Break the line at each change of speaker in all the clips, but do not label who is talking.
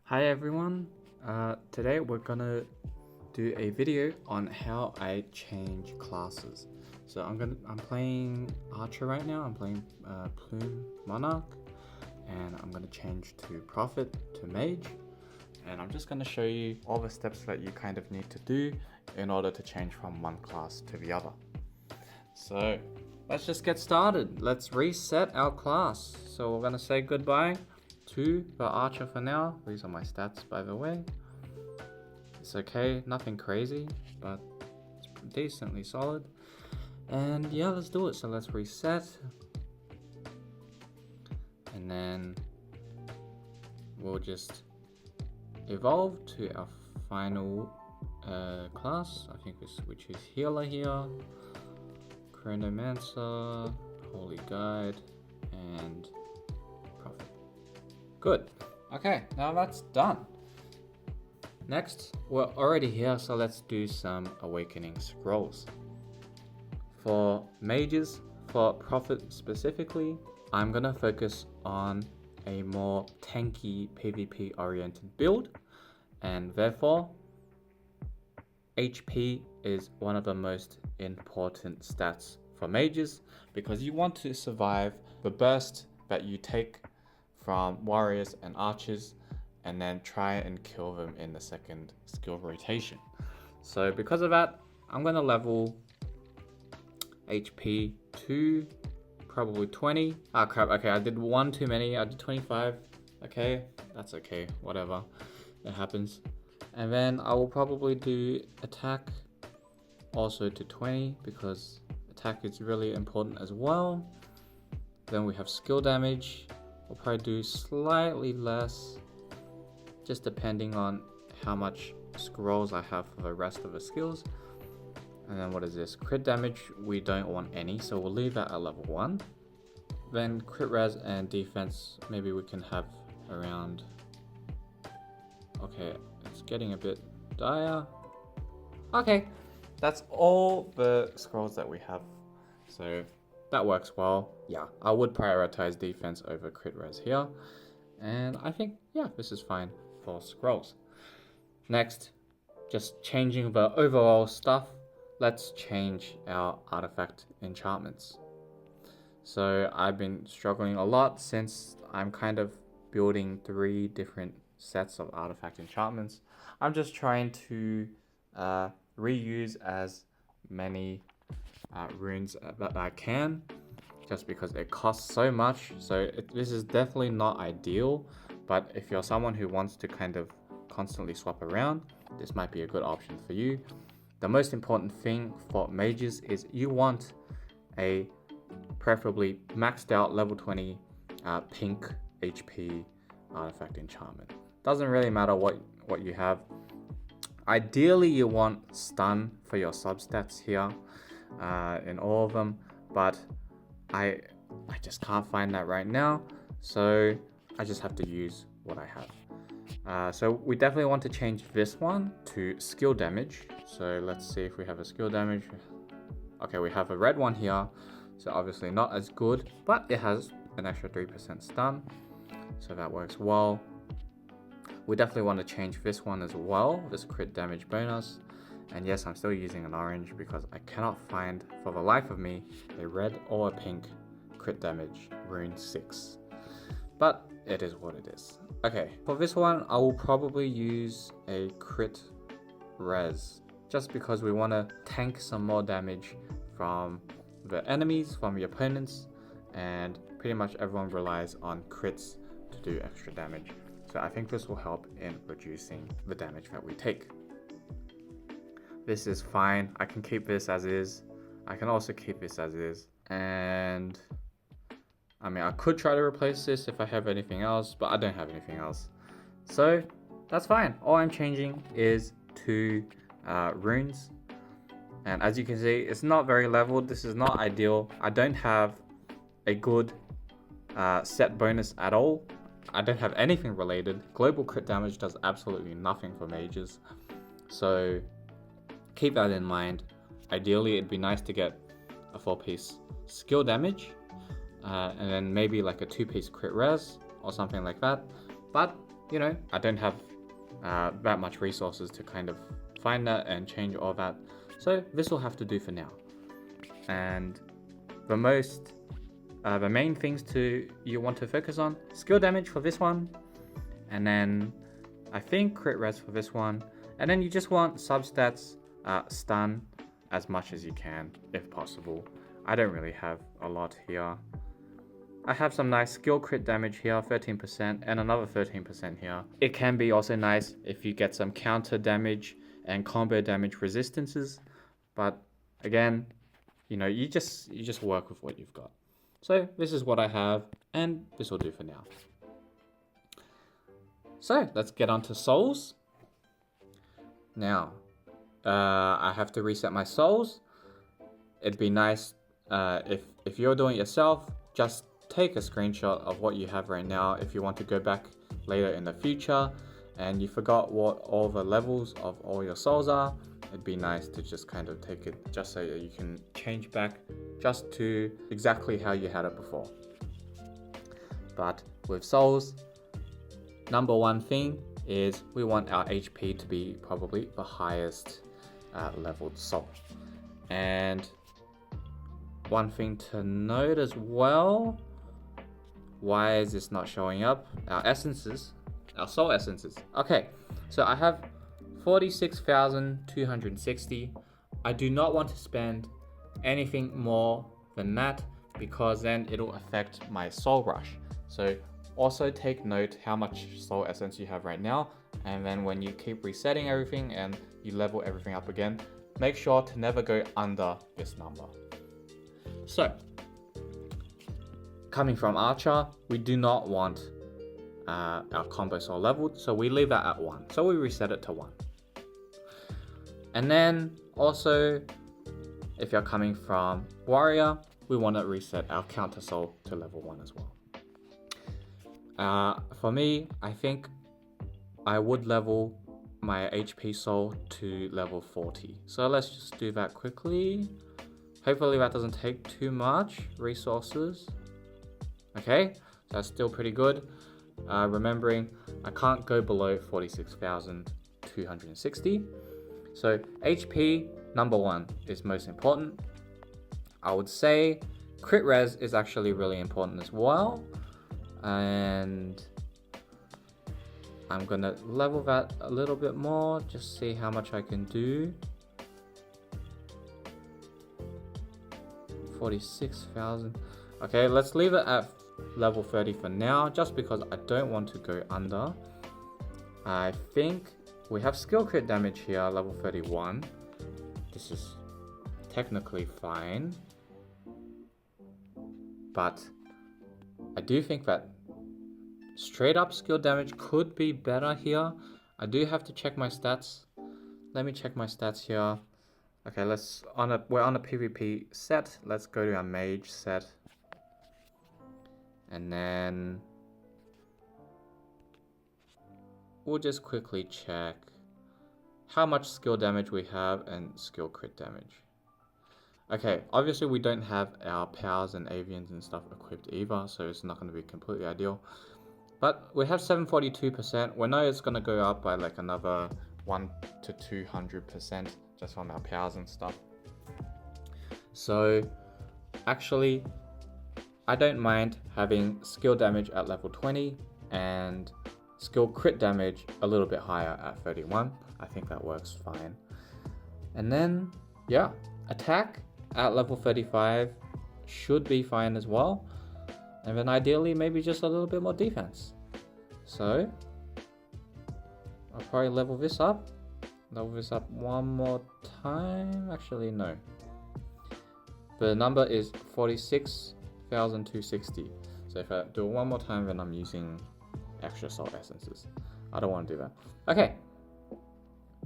Hi everyone, today we're gonna do a video on how I change classes. So I'm playing Archer right now. I'm playing Plume Monarch, and I'm gonna change to Prophet to Mage, and I'm just gonna show you all the steps that you kind of need to do in order to change from one class to the other. So let's just get started. Let's reset our class. So we're gonna say goodbye to the Archer for now. These are my stats, by the way. It's okay, nothing crazy, but it's decently solid. And yeah, let's do it. So let's reset. And then we'll just evolve to our final class. I think which is Healer here. Chronomancer, Holy Guide, and Prophet. Good. Okay, now that's done. Next, we're already here, so let's do some Awakening Scrolls. For mages, for Prophet specifically, I'm gonna focus on a more tanky PvP oriented build, and therefore HP is one of the most important stats for mages, because you want to survive the burst that you take from warriors and archers, and then try and kill them in the second skill rotation. So because of that, I'm gonna level HP to probably 20. Ah crap, okay, I did one too many. I did 25. Okay, that's okay, whatever, it happens. And then I will probably do attack also to 20, because attack is really important as well. Then we have skill damage. We'll probably do slightly less, just depending on how much scrolls I have for the rest of the skills. And then what is this? Crit damage, we don't want any, so we'll leave that at level 1. Then crit res and defense, maybe we can have around... Okay, it's getting a bit dire. Okay, that's all the scrolls that we have, so that works well. Yeah, I would prioritize defense over crit res here, and I think, yeah, this is fine for scrolls. Next, just changing the overall stuff. Let's change our artifact enchantments. So I've been struggling a lot since I'm kind of building 3 different sets of artifact enchantments. I'm just trying to reuse as many runes that I can, just because it costs so much. So this is definitely not ideal, but if you're someone who wants to kind of constantly swap around, this might be a good option for you. The most important thing for mages is you want a preferably maxed out level 20 pink HP artifact enchantment. Doesn't really matter what you have. Ideally you want stun for your substats here in all of them, but I just can't find that right now, so I just have to use what I have. So we definitely want to change this one to skill damage. So let's see if we have a skill damage. Okay, we have a red one here, so obviously not as good, but it has an extra 3% stun, so that works well. We definitely want to change this one as well, this crit damage bonus. And yes, I'm still using an orange because I cannot find for the life of me a red or a pink crit damage rune 6. But it is what it is. Okay, for this one, I will probably use a crit res, just because we want to tank some more damage from the enemies, from the opponents, and pretty much everyone relies on crits to do extra damage. So I think this will help in reducing the damage that we take. This is fine. I can keep this as is. I can also keep this as is. And I mean, I could try to replace this if I have anything else, but I don't have anything else. So that's fine. All I'm changing is 2 runes. And as you can see, it's not very leveled. This is not ideal. I don't have a good set bonus at all. I don't have anything related. Global crit damage does absolutely nothing for mages, so keep that in mind. Ideally, it'd be nice to get a 4-piece skill damage, and then maybe like a 2-piece crit res or something like that. But you know, I don't have that much resources to kind of find that and change all that. So this will have to do for now. And the main things you want to focus on: skill damage for this one, and then I think crit res for this one, and then you just want substats, stun as much as you can if possible. I don't really have a lot here. I have some nice skill crit damage here, 13%, and another 13% here. It can be also nice if you get some counter damage and combo damage resistances, but again, you know, you just work with what you've got. So this is what I have, and this will do for now. So let's get on to souls. Now, I have to reset my souls. It'd be nice if you're doing it yourself, just take a screenshot of what you have right now if you want to go back later in the future and you forgot what all the levels of all your souls are. It'd be nice to just kind of take it just so you can change back just to exactly how you had it before. But with souls, number one thing is we want our HP to be probably the highest leveled soul. And one thing to note as well, why is this not showing up? Our essences, our soul essences. Okay, so I have 46,260. I do not want to spend anything more than that because then it'll affect my soul rush. So also take note how much soul essence you have right now, and then when you keep resetting everything and you level everything up again, make sure to never go under this number. So, coming from Archer, we do not want our combo soul leveled, so we leave that at 1. So we reset it to 1. And then also, if you're coming from Warrior, we want to reset our counter soul to level 1 as well. For me, I think I would level my HP soul to level 40. So let's just do that quickly. Hopefully that doesn't take too much resources. Okay, so that's still pretty good. Remembering I can't go below 46,260. So HP, number 1, is most important. I would say crit res is actually really important as well. And I'm gonna level that a little bit more, just see how much I can do. 46,000. Okay, let's leave it at level 30 for now, just because I don't want to go under. I think we have skill crit damage here, level 31. This is technically fine, but I do think that straight up skill damage could be better here. I do have to check my stats. Let me check my stats here. Okay, we're on a PvP set. Let's go to our Mage set. And then we'll just quickly check how much skill damage we have and skill crit damage. Okay, obviously we don't have our powers and Avians and stuff equipped either, so it's not going to be completely ideal. But we have 742%. We know it's going to go up by like another 1 to 200% just from our powers and stuff. So actually, I don't mind having skill damage at level 20 and skill crit damage a little bit higher at 31. I think that works fine. And then, yeah, attack at level 35 should be fine as well. And then ideally, maybe just a little bit more defense. So, I'll probably level this up. Level this up one more time. Actually, no. The number is 46,260. So if I do it one more time, then I'm using extra soul essences. I don't want to do that. Okay.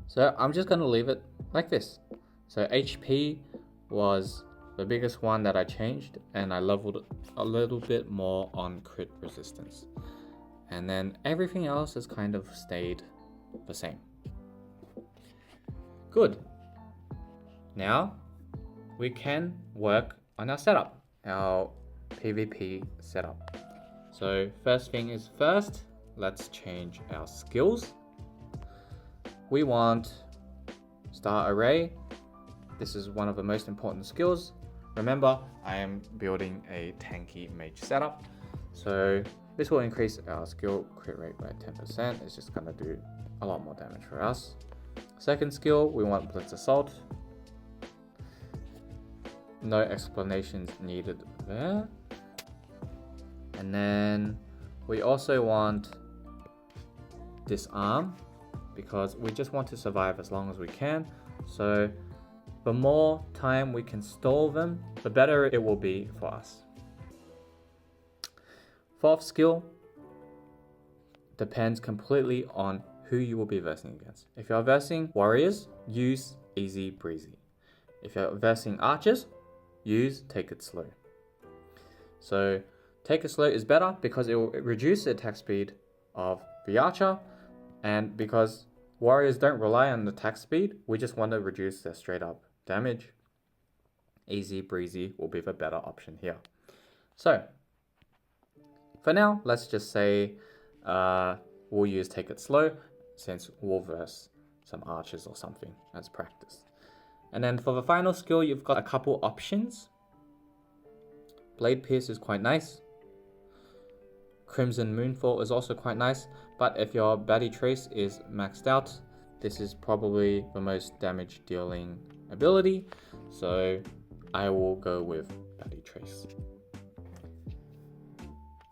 So I'm just going to leave it like this. So HP was the biggest one that I changed, and I leveled a little bit more on crit resistance. And then everything else has kind of stayed the same. Good. Now we can work on our setup, our PvP setup. So first thing is first, let's change our skills. We want Star Array. This is one of the most important skills. Remember, I am building a tanky mage setup. So this will increase our skill crit rate by 10%. It's just gonna do a lot more damage for us. Second skill, we want Blitz Assault. No explanations needed there. And then we also want Disarm, because we just want to survive as long as we can. So the more time we can stall them, the better it will be for us. Fourth skill depends completely on who you will be versing against. If you're versing warriors, use Easy Breezy. If you're versing archers, use Take It Slow. So Take It Slow is better because it will reduce the attack speed of the archer, and because warriors don't rely on the attack speed, we just want to reduce their straight up damage. Easy Breezy will be the better option here. So for now, let's just say we'll use Take It Slow, since we'll verse some archers or something as practice. And then for the final skill, you've got a couple options. Blade Pierce is quite nice. Crimson Moonfall is also quite nice, but if your Baddie Trace is maxed out, this is probably the most damage dealing ability, so I will go with Baddie Trace.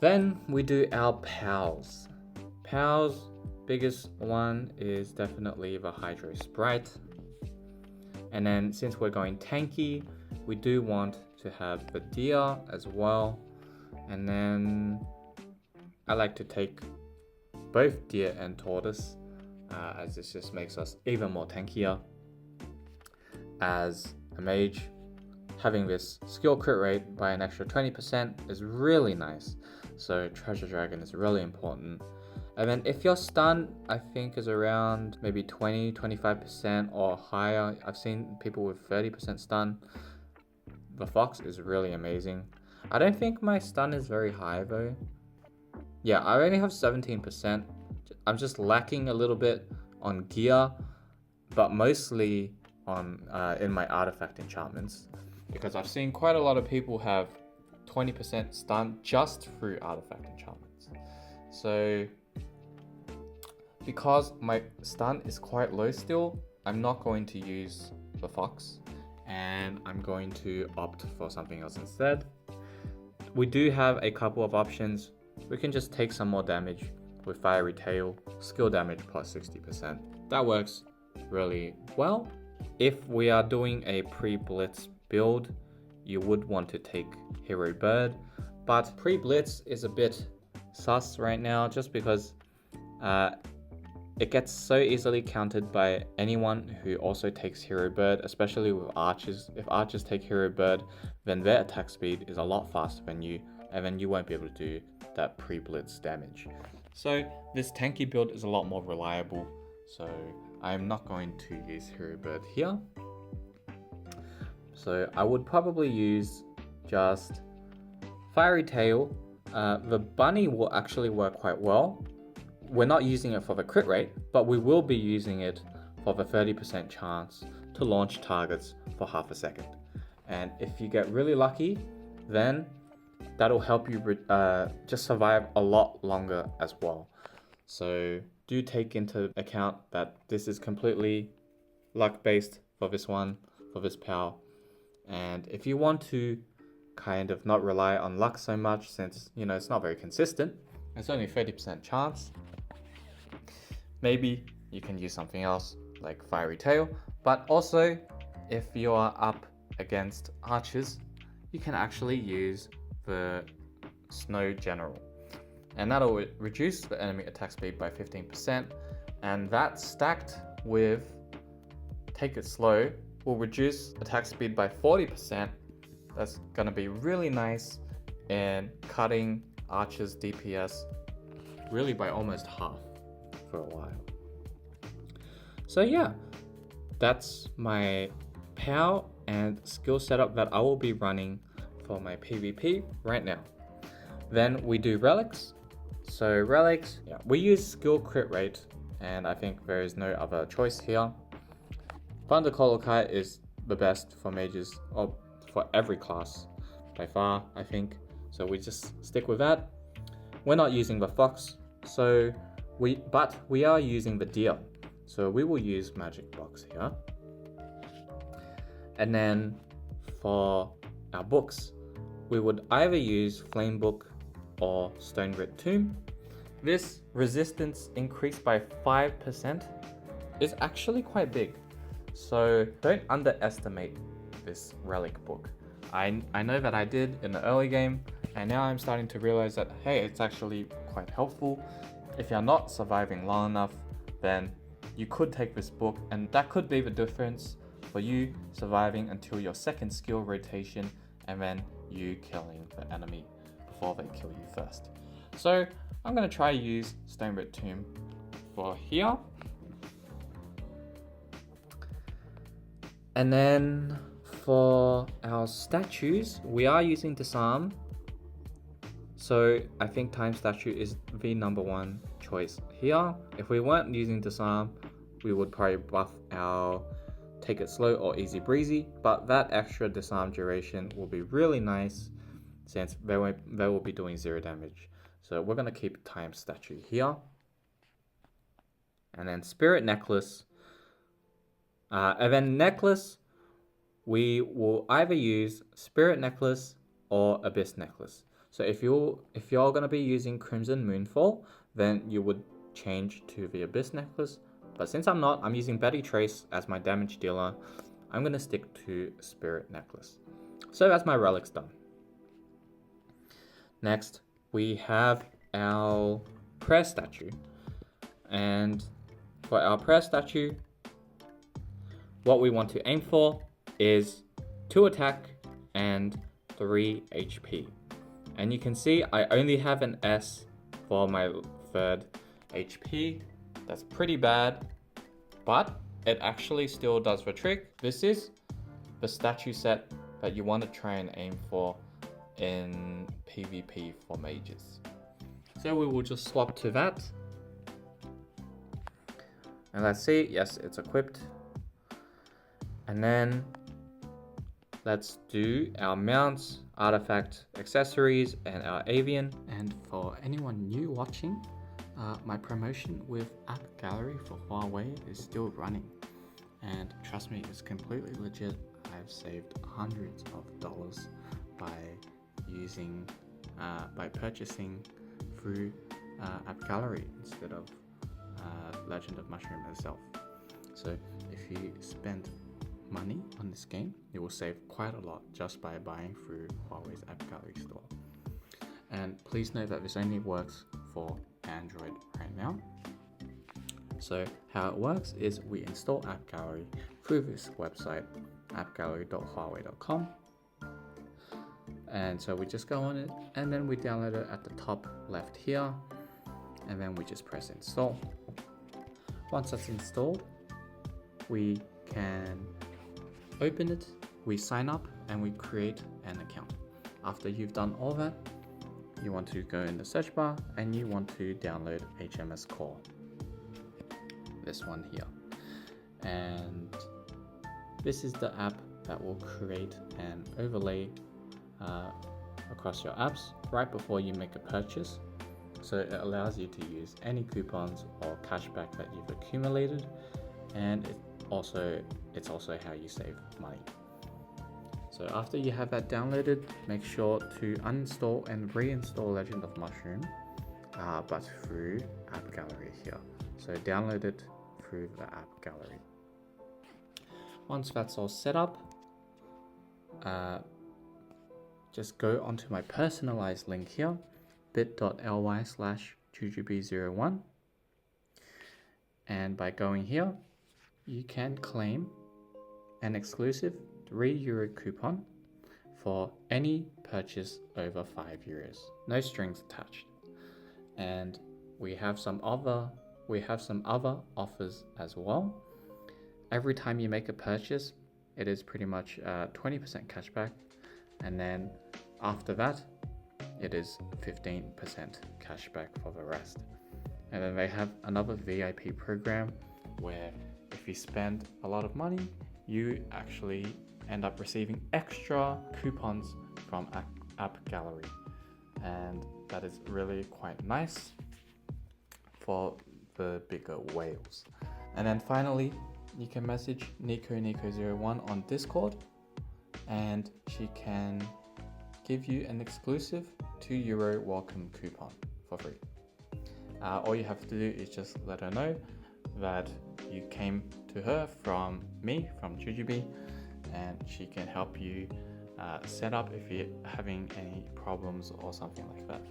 Then we do our pals. Pals, biggest one is definitely the Hydro Sprite. And then since we're going tanky, we do want to have the deer as well. And then I like to take both deer and tortoise, as this just makes us even more tankier. As a mage, having this skill crit rate by an extra 20% is really nice. So Treasure Dragon is really important. And then if your stun, I think, is around maybe 20-25% or higher. I've seen people with 30% stun. The Fox is really amazing. I don't think my stun is very high though. Yeah, I only have 17%. I'm just lacking a little bit on gear, but mostly on in my artifact enchantments, because I've seen quite a lot of people have 20% stun just through artifact enchantments. So because my stun is quite low still, I'm not going to use the Fox, and I'm going to opt for something else instead. We do have a couple of options. We can just take some more damage with Fiery Tail, skill damage plus 60%. That works really well. If we are doing a pre-blitz build, you would want to take Hero Bird, but pre-blitz is a bit sus right now just because it gets so easily countered by anyone who also takes Hero Bird, especially with archers. If archers take Hero Bird, then their attack speed is a lot faster than you, and then you won't be able to do that pre-blitz damage. So this tanky build is a lot more reliable, so I'm not going to use Hero Bird here. So I would probably use just Fiery Tail. The bunny will actually work quite well. We're not using it for the crit rate, but we will be using it for the 30% chance to launch targets for half a second. And if you get really lucky, then that'll help you just survive a lot longer as well. So do take into account that this is completely luck based for this one, for this pal. And if you want to kind of not rely on luck so much, since it's not very consistent, it's only 30% chance, maybe you can use something else like Fiery Tail. But also, if you are up against archers, you can actually use the Snow General, and that'll reduce the enemy attack speed by 15%, and that stacked with Take It Slow will reduce attack speed by 40%. That's gonna be really nice in cutting archers DPS really by almost half for a while. So yeah, that's my power and skill setup that I will be running for my PvP right now. Then we do relics. So relics, yeah, we use skill crit rate, and I think there is no other choice here. Thunder Colokai is the best for mages, or for every class by far, I think. So we just stick with that. We're not using the fox, but we are using the deer. So we will use magic box here. And then for our books, we would either use flame book or stone grit tomb. This resistance increased by 5% is actually quite big. So don't underestimate this relic book. I know that I did in the early game, and now I'm starting to realize that, hey, it's actually quite helpful. If you're not surviving long enough, then you could take this book, and that could be the difference for you surviving until your second skill rotation, and then you killing the enemy before they kill you first. So I'm going to try use Stone Grit Tomb for here. And then for our statues, we are using Disarm. So I think Time Statue is the number one choice here. If we weren't using Disarm, we would probably buff our Take It Slow or Easy Breezy, but that extra Disarm duration will be really nice since they will be doing 0 damage. So we're going to keep Time Statue here. And then Spirit Necklace. And then Necklace, we will either use Spirit Necklace or Abyss Necklace. So if you're going to be using Crimson Moonfall, then you would change to the Abyss Necklace. But since I'm not, I'm using Betty Trace as my damage dealer, I'm going to stick to Spirit Necklace. So that's my relics done. Next, we have our Prayer Statue. And for our Prayer Statue, what we want to aim for is 2 attack and 3 HP. And you can see I only have an S for my 3rd HP. That's pretty bad, but it actually still does the trick. This is the statue set that you want to try and aim for in PvP for mages. So we will just swap to that. And let's see, yes, it's equipped. And then let's do our mounts, artifact, accessories, and our avian. And for anyone new watching, my promotion with AppGallery for Huawei is still running. And trust me, it's completely legit. I've saved hundreds of dollars by purchasing through AppGallery instead of Legend of Mushroom itself. So if you spend money on this game, you will save quite a lot just by buying through Huawei's AppGallery store. And please note that this only works for Android right now. So how it works is we install AppGallery through this website, appgallery.huawei.com. And so we just go on it, and then we download it at the top left here, and then we just press install. Once that's installed, we can open it, we sign up, and we create an account. After you've done all that, you want to go in the search bar and you want to download HMS Core, this one here. And this is the app that will create an overlay across your apps right before you make a purchase. So it allows you to use any coupons or cashback that you've accumulated, and it's also how you save money. So after you have that downloaded, make sure to uninstall and reinstall Legend of Mushroom, but through AppGallery here. So download it through the AppGallery. Once that's all set up, just go onto my personalized link here, bit.ly/jujube01, and by going here, you can claim an exclusive €3 coupon for any purchase over €5. No strings attached. And we have some other offers as well. Every time you make a purchase, it is pretty much 20% cashback, and then after that, it is 15% cashback for the rest. And then they have another VIP program where if you spend a lot of money, you actually end up receiving extra coupons from AppGallery. And that is really quite nice for the bigger whales. And then finally, you can message Nico01 on Discord, and she can give you an exclusive €2 welcome coupon for free. All you have to do is just let her know that you came to her from me, from Jujubee, and she can help you set up if you're having any problems or something like that.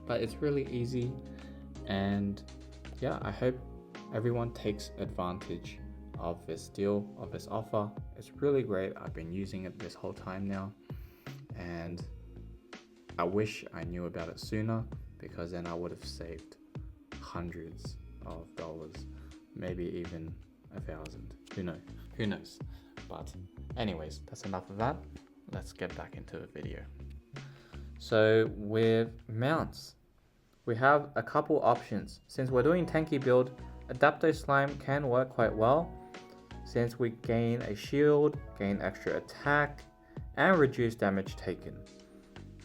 But it's really easy, and yeah, I hope everyone takes advantage of this deal, of this offer. It's really great. I've been using it this whole time now, and I wish I knew about it sooner, because then I would have saved hundreds of dollars, maybe even 1,000. Who knows? But anyways, that's enough of that. Let's get back into the video. So with mounts, we have a couple options. Since we're doing Tanky build, Adapto Slime can work quite well, since we gain a shield, gain extra attack, and reduce damage taken.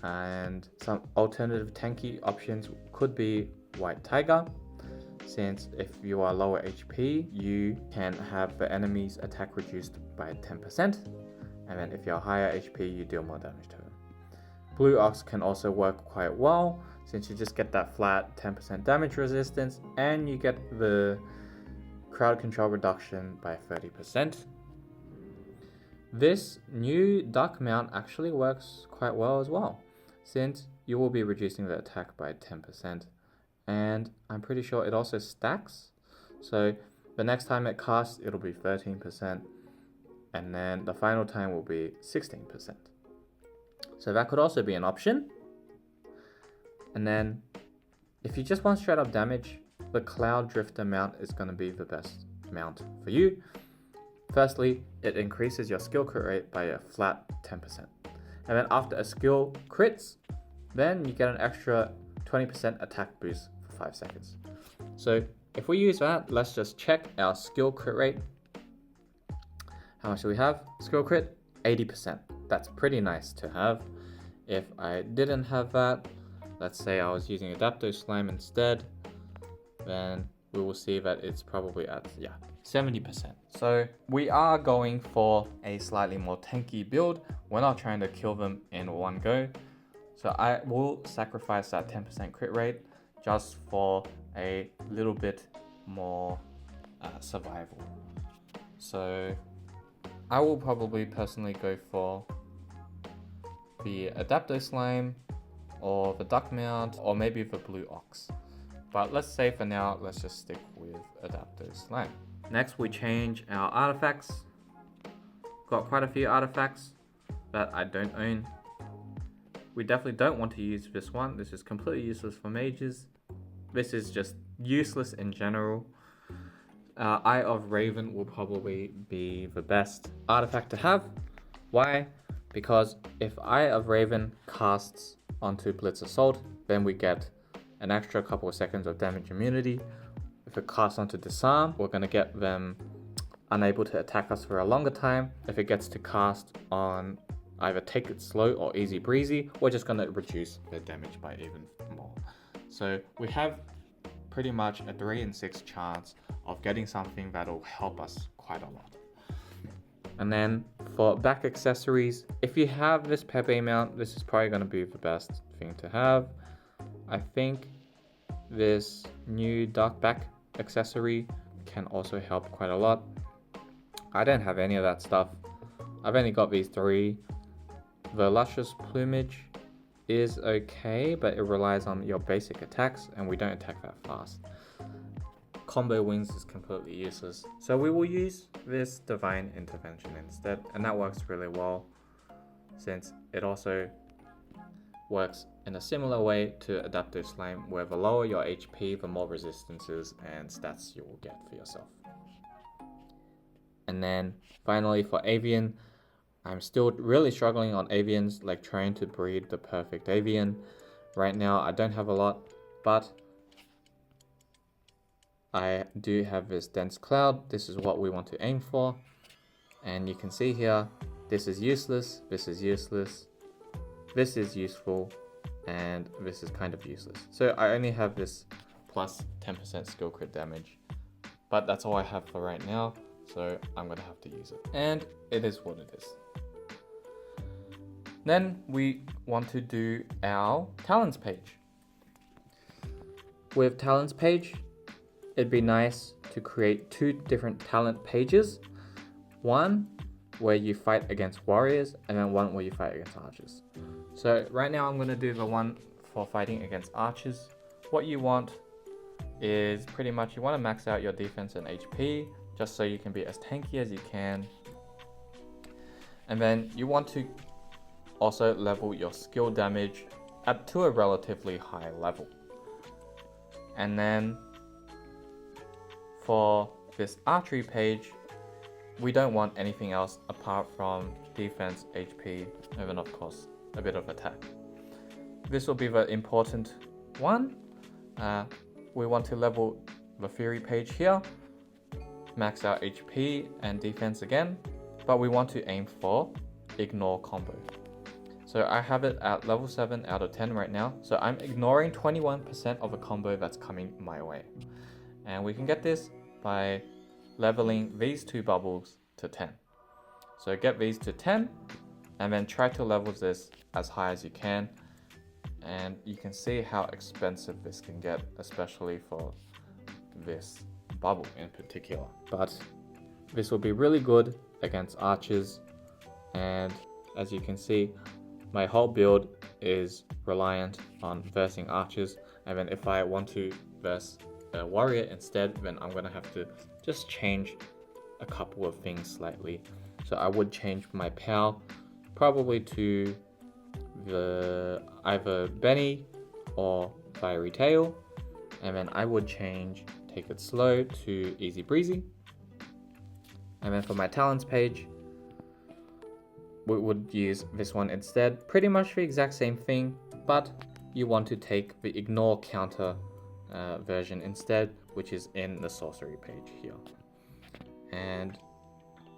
And some alternative Tanky options could be White Tiger, since if you are lower HP, you can have the enemy's attack reduced by 10%, and then if you're higher HP, you deal more damage to them. Blue Ox can also work quite well, since you just get that flat 10% damage resistance, and you get the crowd control reduction by 30%. This new duck mount actually works quite well as well, since you will be reducing the attack by 10%, and I'm pretty sure it also stacks. So the next time it casts, it'll be 13%, and then the final time will be 16%. So that could also be an option. And then if you just want straight up damage, the Cloud Drifter mount is going to be the best mount for you. Firstly, it increases your skill crit rate by a flat 10%. And then after a skill crits, then you get an extra 20% attack boost for 5 seconds. So if we use that, let's just check our skill crit rate. How much do we have? Skill crit, 80%. That's pretty nice to have. If I didn't have that, let's say I was using Adapto Slime instead, then we will see that it's probably at 70%. So we are going for a slightly more tanky build. We're not trying to kill them in one go. So I will sacrifice that 10% crit rate just for a little bit more survival. So I will probably personally go for the Adapto Slime, or the duck mount, or maybe the blue ox. But let's say for now, let's just stick with Adapto Slime. Next, we change our artifacts. Got quite a few artifacts that I don't own. We definitely don't want to use this one. This is completely useless for mages. This is just useless in general. Eye of Raven will probably be the best artifact to have. Why? Because if Eye of Raven casts onto Blitz Assault, then we get an extra couple of seconds of damage immunity. If it casts onto Disarm, we're going to get them unable to attack us for a longer time. If it gets to cast on either Take It Slow or Easy Breezy, we're just going to reduce the damage by even more. So we have pretty much a 3 in 6 chance of getting something that'll help us quite a lot. And then for back accessories, if you have this Pepe mount, this is probably going to be the best thing to have. I think this new dark back accessory can also help quite a lot. I don't have any of that stuff. I've only got these 3. The Luscious Plumage is okay, but it relies on your basic attacks, and we don't attack that fast. Combo Wings is completely useless, so we will use this Divine Intervention instead, and that works really well, since it also works in a similar way to Adapto Slime, where the lower your HP, the more resistances and stats you will get for yourself. And then finally for Avian, I'm still really struggling on Avians, like trying to breed the perfect Avian. Right now, I don't have a lot, but I do have this dense cloud. This is what we want to aim for. And you can see here, this is useless, this is useless, this is useful, and this is kind of useless. So I only have this plus 10% skill crit damage, but that's all I have for right now. So I'm gonna have to use it. And it is what it is. Then we want to do our talents page. With talents page, it'd be nice to create 2 different talent pages. One where you fight against warriors, and then one where you fight against archers. So right now I'm gonna do the one for fighting against archers. What you want is pretty much you wanna max out your defense and HP, just so you can be as tanky as you can. And then you want to also level your skill damage up to a relatively high level. And then for this archery page, we don't want anything else apart from defense, HP, and then of course a bit of attack. This will be the important one. We want to level the theory page here, max out HP and defense again, but we want to aim for ignore combo. So I have it at level 7 out of 10 right now. So I'm ignoring 21% of a combo that's coming my way. And we can get this by leveling these 2 bubbles to 10. So get these to 10 and then try to level this as high as you can. And you can see how expensive this can get, especially for this bubble in particular. But this will be really good against archers. And as you can see, my whole build is reliant on versing archers, and then if I want to verse a warrior instead, then I'm gonna have to just change a couple of things slightly. So I would change my POW probably to the either Benny or Fiery Tail, and then I would change Take It Slow to Easy Breezy. And then for my talents page, we would use this one instead. Pretty much the exact same thing, but you want to take the ignore counter version instead, which is in the sorcery page here. And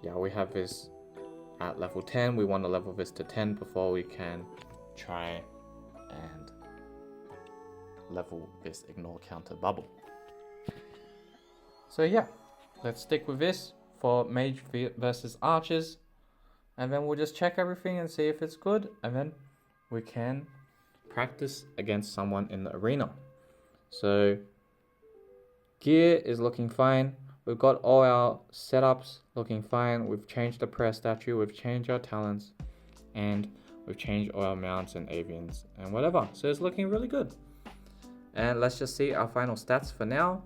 yeah, we have this at level 10. We want to level this to 10 before we can try and level this ignore counter bubble. So yeah, let's stick with this for Mage versus Archers. And then we'll just check everything and see if it's good. And then we can practice against someone in the arena. So gear is looking fine. We've got all our setups looking fine. We've changed the prayer statue. We've changed our talents. And we've changed all our mounts and avians and whatever. So it's looking really good. And let's just see our final stats for now.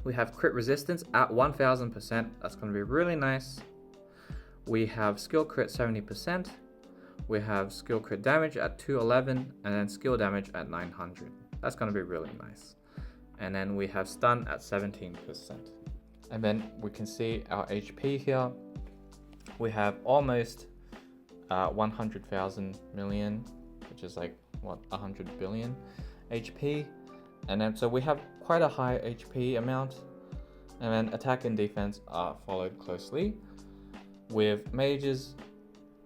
We have crit resistance at 1000%. That's going to be really nice. We have skill crit 70%, we have skill crit damage at 211, and then skill damage at 900. That's going to be really nice. And then we have stun at 17%. And then we can see our HP here. We have almost 100,000 million, which is like, what, 100 billion HP. And then so we have quite a high HP amount. And then attack and defense are followed closely. With mages,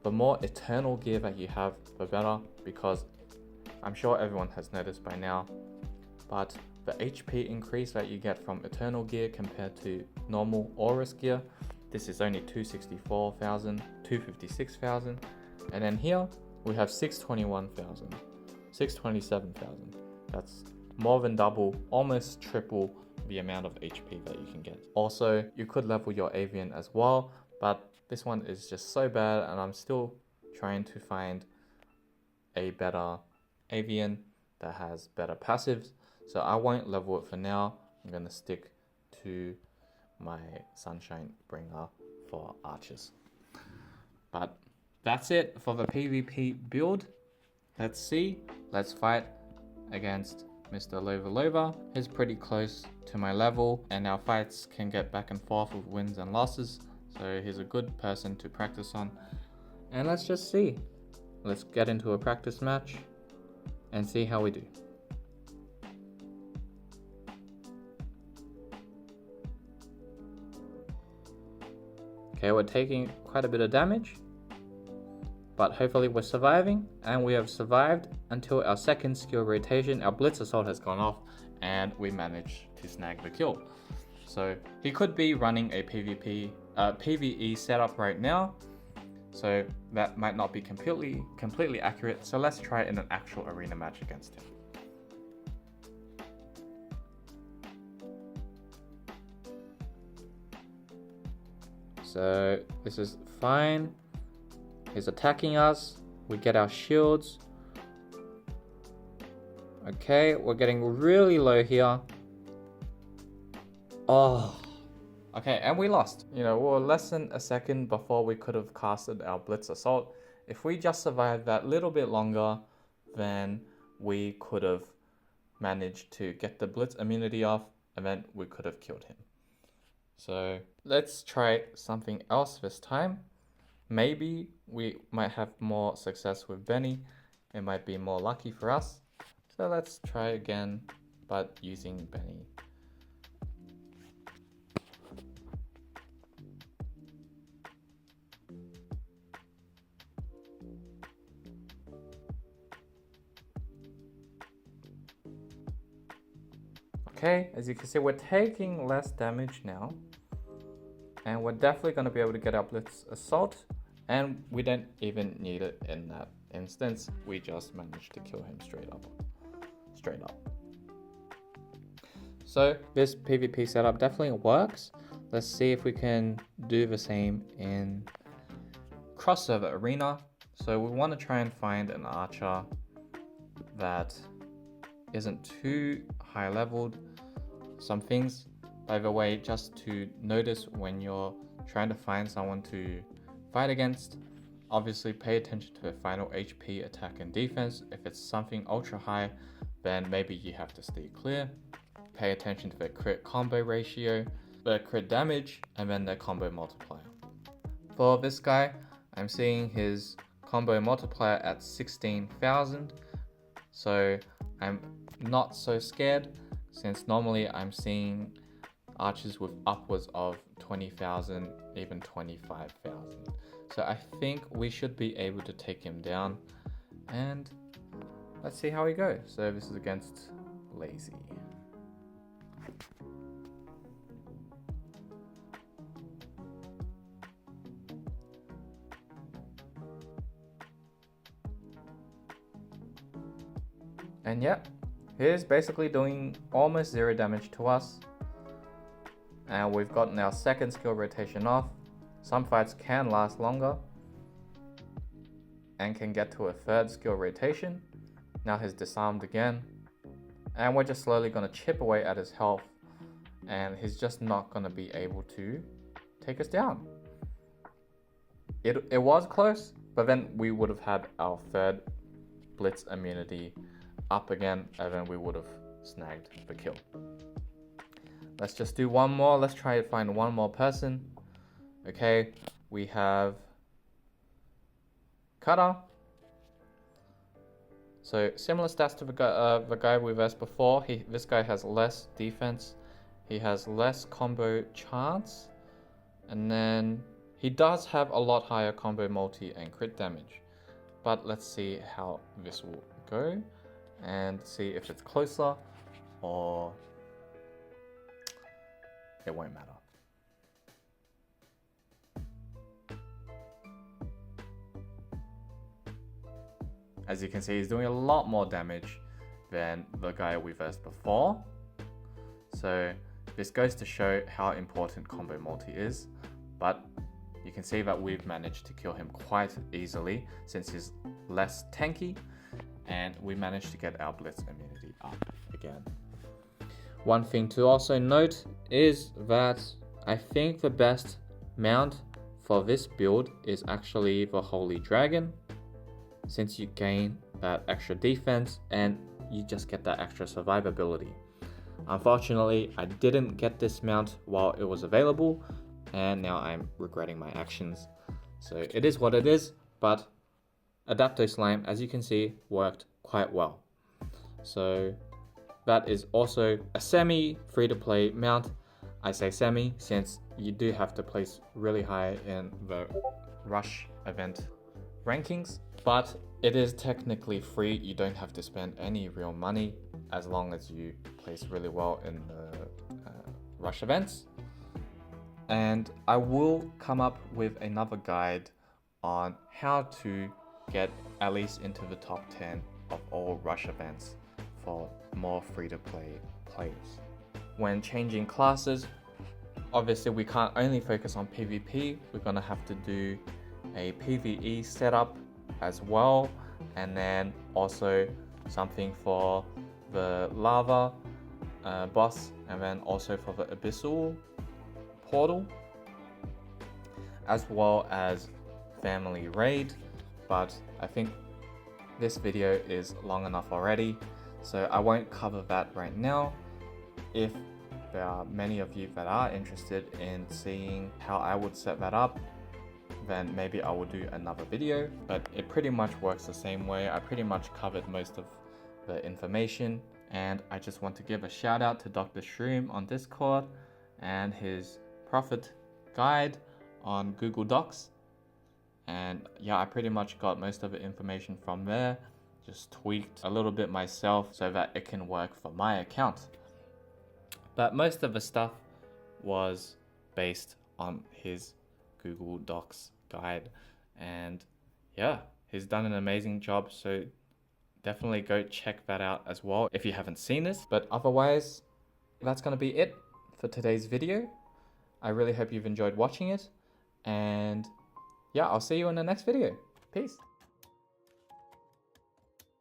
the more eternal gear that you have, the better, because I'm sure everyone has noticed by now, but the HP increase that you get from eternal gear compared to normal Aurus gear, this is only 264,000, 256,000, and then here we have 621,000, 627,000. That's more than double, almost triple the amount of HP that you can get. Also, you could level your Avian as well, but this one is just so bad, and I'm still trying to find a better Avian that has better passives. So I won't level it for now. I'm going to stick to my Sunshine Bringer for archers. But that's it for the PvP build. Let's see. Let's fight against Mr. Lova. He's pretty close to my level, and our fights can get back and forth with wins and losses. So he's a good person to practice on. And let's just see. Let's get into a practice match and see how we do. Okay, we're taking quite a bit of damage, but hopefully we're surviving, and we have survived until our second skill rotation. Our Blitz Assault has gone off and we managed to snag the kill. So he could be running a PvE setup right now, so that might not be completely accurate. So let's try it in an actual arena match against him. So this is fine. He's attacking us. We get our shields. Okay, we're getting really low here. Oh. Okay, and we lost. You know, we were less than a second before we could have casted our Blitz Assault. If we just survived that little bit longer, then we could have managed to get the Blitz immunity off, and then we could have killed him. So let's try something else this time. Maybe we might have more success with Benny. It might be more lucky for us. So let's try again, but using Benny. Okay, as you can see, we're taking less damage now. And we're definitely going to be able to get our Blitz Assault. And we don't even need it in that instance. We just managed to kill him straight up. So this PvP setup definitely works. Let's see if we can do the same in cross-server arena. So we want to try and find an archer that isn't too high leveled. Some things, by the way, just to notice when you're trying to find someone to fight against, obviously pay attention to the final HP, attack and defense. If it's something ultra high, then maybe you have to stay clear. Pay attention to the crit combo ratio, the crit damage, and then the combo multiplier. For this guy, I'm seeing his combo multiplier at 16,000, so I'm not so scared, since normally I'm seeing archers with upwards of 20,000, even 25,000. So I think we should be able to take him down, and let's see how he goes. So this is against Lazy. And yeah, he's basically doing almost 0 damage to us. And we've gotten our second skill rotation off. Some fights can last longer and can get to a third skill rotation. Now he's disarmed again. And we're just slowly going to chip away at his health. And he's just not going to be able to take us down. It was close, but then we would have had our third Blitz immunity up again, and then we would have snagged the kill. Let's just do one more. Let's try to find one more person. Okay, we have Cutter. So similar stats to the guy we versed before. This guy has less defense. He has less combo chance. And then he does have a lot higher combo multi and crit damage. But let's see how this will go and see if it's closer or it won't matter. As you can see, he's doing a lot more damage than the guy we versed before. So this goes to show how important combo multi is, but you can see that we've managed to kill him quite easily since he's less tanky, and we managed to get our Blitz immunity up again. One thing to also note is that I think the best mount for this build is actually the Holy Dragon, since you gain that extra defense and you just get that extra survivability. Unfortunately, I didn't get this mount while it was available, and now I'm regretting my actions. So it is what it is, but Adapto Slime, as you can see, worked quite well. So that is also a semi free-to-play mount. I say semi since you do have to place really high in the rush event rankings, but it is technically free. You don't have to spend any real money as long as you place really well in the rush events. And I will come up with another guide on how to get at least into the top 10 of all rush events for more free-to-play players. When changing classes, obviously we can't only focus on PvP, we're gonna have to do a PvE setup as well, and then also something for the lava boss, and then also for the abyssal portal, as well as family raid. But I think this video is long enough already, so I won't cover that right now. If there are many of you that are interested in seeing how I would set that up, then maybe I will do another video, but it pretty much works the same way. I pretty much covered most of the information, and I just want to give a shout out to Dr. Shroom on Discord and his profit guide on Google Docs. And yeah, I pretty much got most of the information from there, just tweaked a little bit myself so that it can work for my account. But most of the stuff was based on his Google Docs guide, and yeah, he's done an amazing job, so definitely go check that out as well if you haven't seen this. But otherwise, that's gonna be it for today's video. I really hope you've enjoyed watching it, and yeah, I'll see you in the next video. Peace.